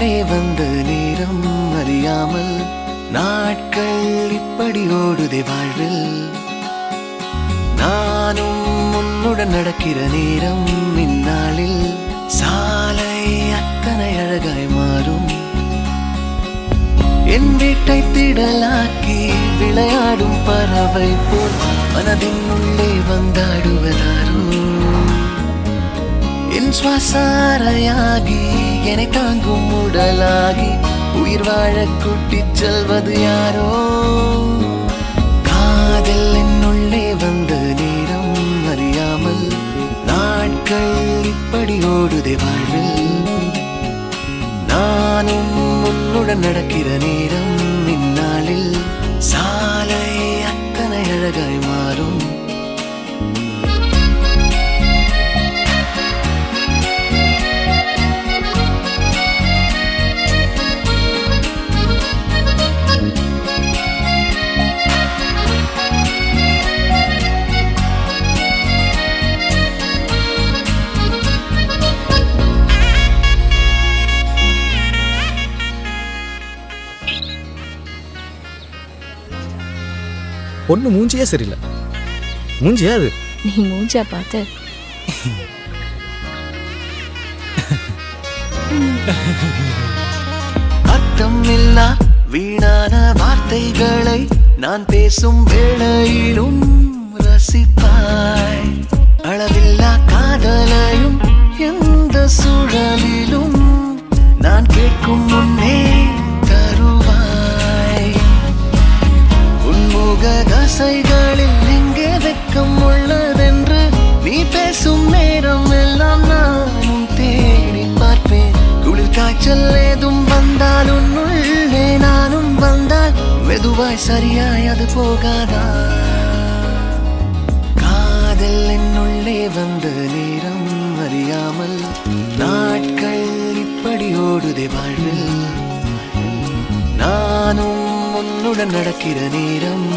என்னுள்ளே வந்த நேரம் அறியாமல் நாட்கள் இப்படி ஓடுதே வாழ்வில். நானும் உன்னுடன் நடக்கிற நேரம் இந்நாளில் சாலை அத்தனை அழகாய் மாறும். என் வீட்டை திடலாக்கி விளையாடும் பறவை போல் மனதின் உள்ளே வந்தாடுவதாரோ. என் சுவாசாரையாகி என்னை தாங்கும் உடலாகி உயிர் வாழ கூட்டிச் செல்வது யாரோ. காதல் என்னுள்ளே வந்த நேரம் அறியாமல் நாட்கள் இப்படி ஓடுதே வாழ்வில். நானும் உன்னுடன் நடக்கிற நேரம் இந்நாளில் சாலை அத்தனை அழகாய் மாறும். பொண்ணு மூஞ்சியே சரியில்லை. மூஞ்சியா அது? நீ மூஞ்சா பார்த்து அர்த்தம் இல்லா வீணான வார்த்தைகளை நான் பேசும் வேளையிலும் ரசிப்பாய். அளவில்லா காதலையும் எந்த சூழலிலும் நான் கேட்கும் முன்னே தருவாய். உன்முக தசைகளில் எங்கே வெட்கம் உள்ளதென்று நீ பேசும் நேரம் எல்லாம் நானும் தேடி பார்ப்பேன். குளிர் காய்ச்சல் ஏதும் வந்தால் உன்னுள்ளே நானும் வந்தால் மெதுவாய் சரியாய் அது போகாதா. காதல் என்னுள்ளே வந்த நேரம் அறியாமல் நாட்கள் இப்படி ஓடுதே வாழ்வில். நானும் உன்னுடன் நடக்கிற நேரம்